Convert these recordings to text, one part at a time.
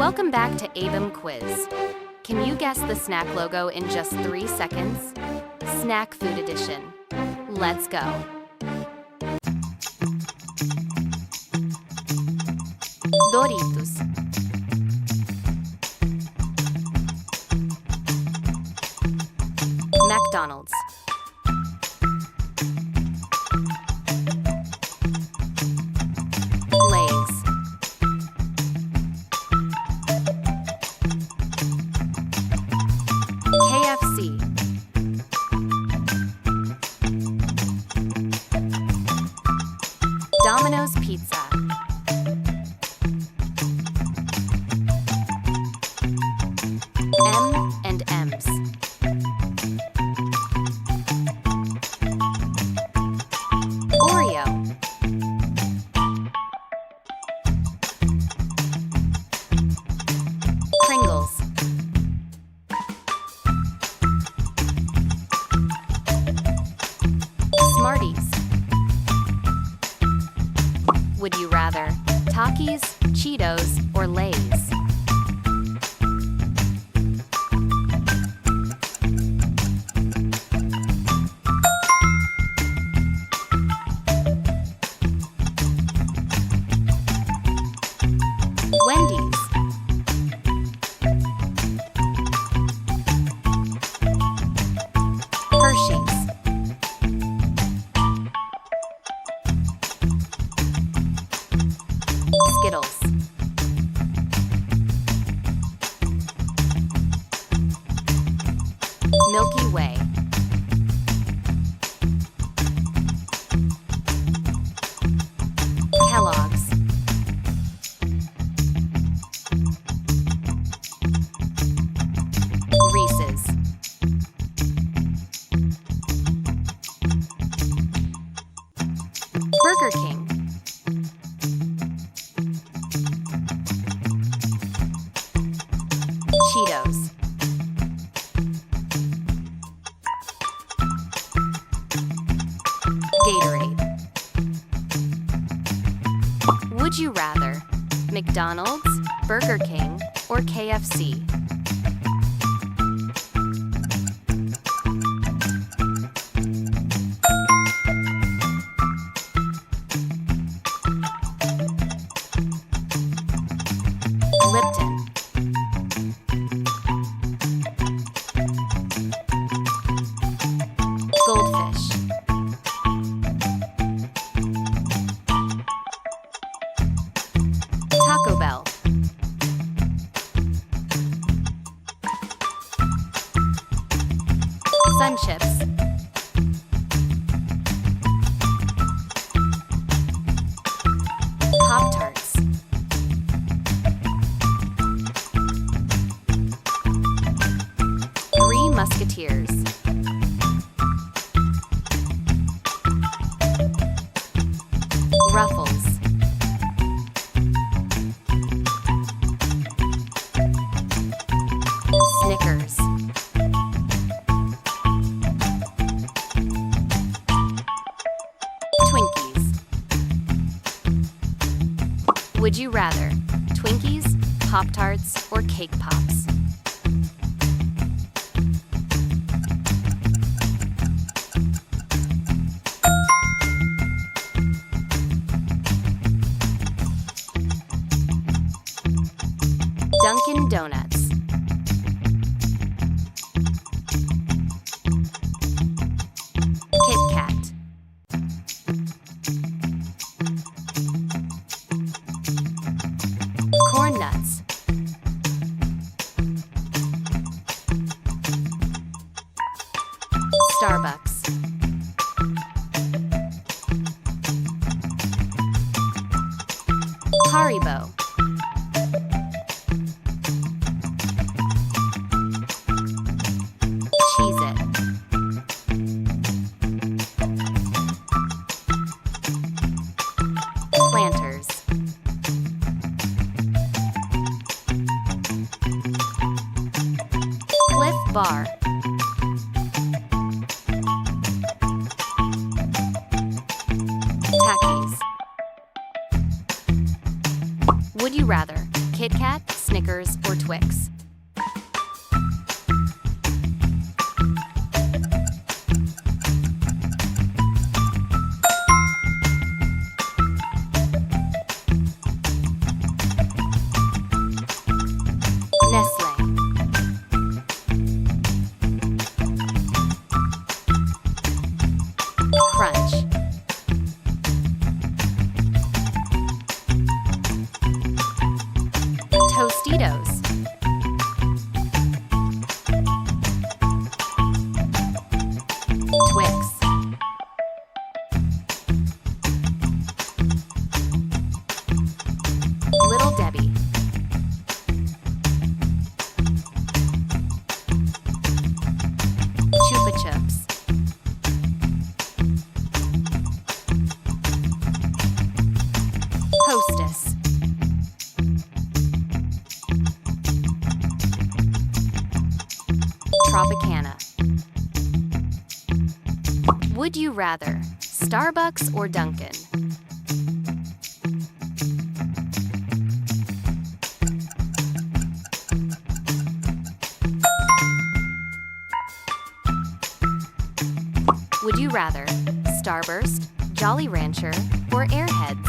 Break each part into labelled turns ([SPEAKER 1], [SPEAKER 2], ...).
[SPEAKER 1] Welcome back to AbemQuiz. Can you guess the snack logo in just 3 seconds? Snack Food Edition. Let's go. Doritos. McDonald's. Lay's. KFC. Domino's Pizza. M&M's. Oreo. Pringles. Smarties. Would you rather Takis, Cheetos, or Lay's? Wendy's. Hershey's. Skittles. Milky Way. Kellogg's. Reese's. Burger King. Cheetos. Gatorade. Would you rather McDonald's, Burger King, or KFC? Lipton. Goldfish. Taco Bell. Sun Chips. Pop-Tarts. Three Musketeers. Ruffles. Snickers. Twinkies. Would you rather Twinkies, Pop-Tarts, or Cake Pops? Dunkin' Donuts. Kit Kat. Corn Nuts. Starbucks. Haribo. Cheez-It. Planters. Cliff Bar. Takis. Would you rather Kit Kat, Snickers, or Twix? Nestle. Crunch. Tostitos. Twix. Little Debbie. Chupa Chups. Hostess. Tropicana. Would you rather Starbucks or Dunkin'? Would you rather Starburst, Jolly Rancher, or Airheads?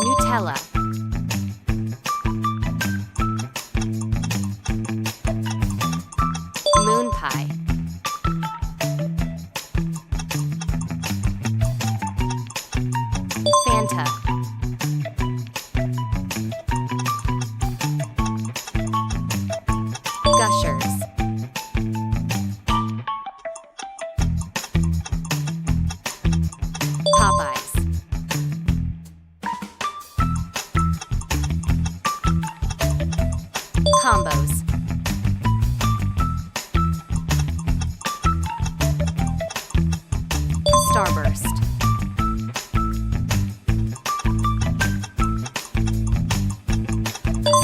[SPEAKER 1] Nutella. Moon pie. Fanta. Gushers. Popeyes. Combos. Starburst.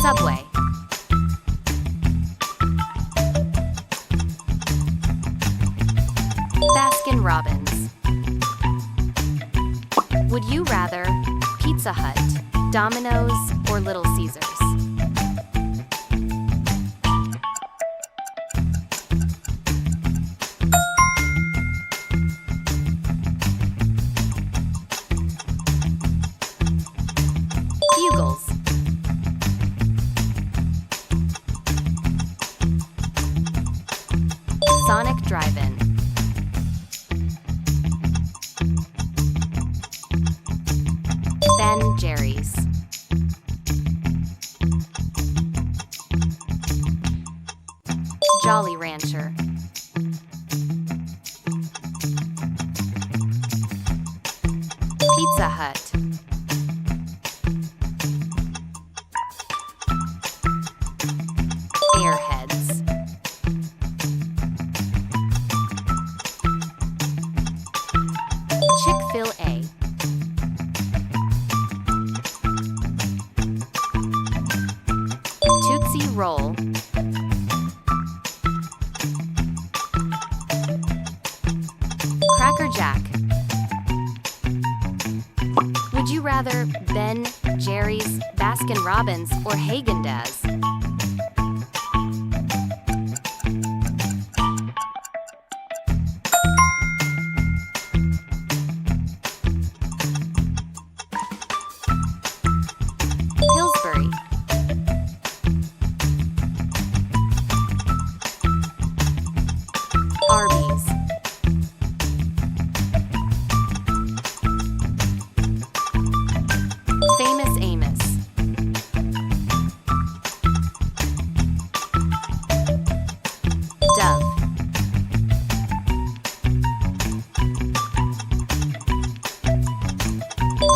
[SPEAKER 1] Subway. Baskin-Robbins. Would you rather Pizza Hut, Domino's, or Little Caesars? Bugles. Sonic Drive-In. Ben Jerry's. Jolly Rancher. Pizza Hut. Airheads. Chick-fil-A. Tootsie Roll. Cracker Jack. Would you rather Ben Jerry's, Baskin-Robbins, or Haagen-Dazs? Pillsbury. Arby's. Famous Amos. Dove.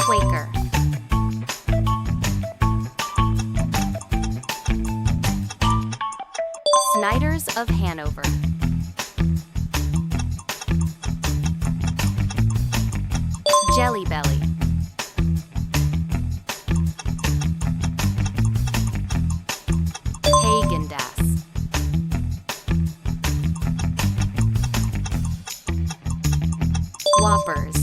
[SPEAKER 1] Quaker. Snyder's of Hanover. Jelly Belly. Haagen-Dazs. Whoppers.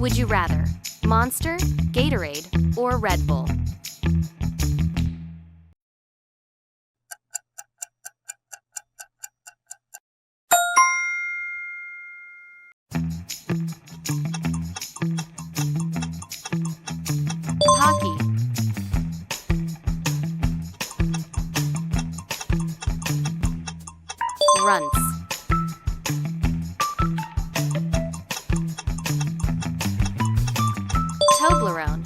[SPEAKER 1] Would you rather Monster, Gatorade, or Red Bull? Pocky, Runts, Toblerone,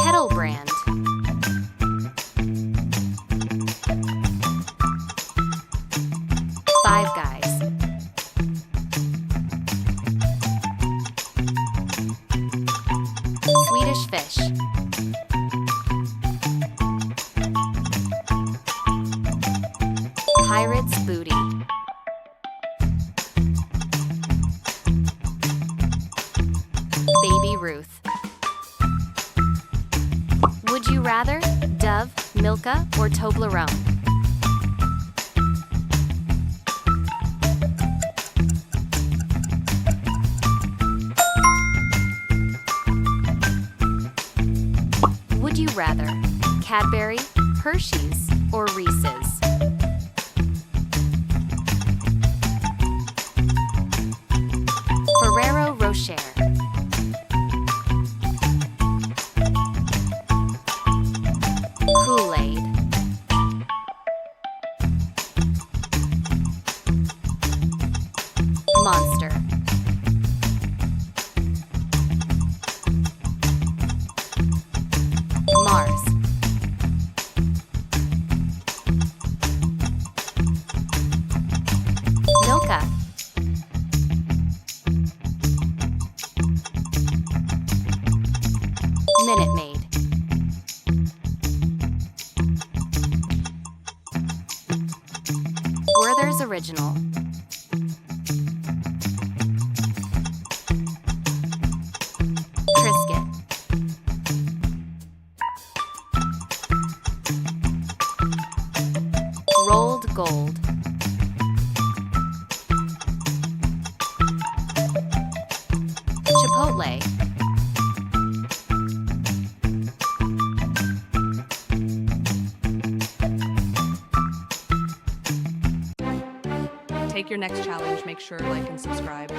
[SPEAKER 1] Kettle Brand, Five Guys, Swedish Fish, Pirate's Booty, Baby Ruth. Would you rather Dove, Milka, or Toblerone? Would you rather Cadbury, Hershey's, or Reese's? Ferrero Rocher, Kool-Aid, Monster, Mars, Milka, Minute Maid, Werther's Original, Triscuit, Rolled Gold, Chipotle,
[SPEAKER 2] Take your next challenge, make sure to like and subscribe.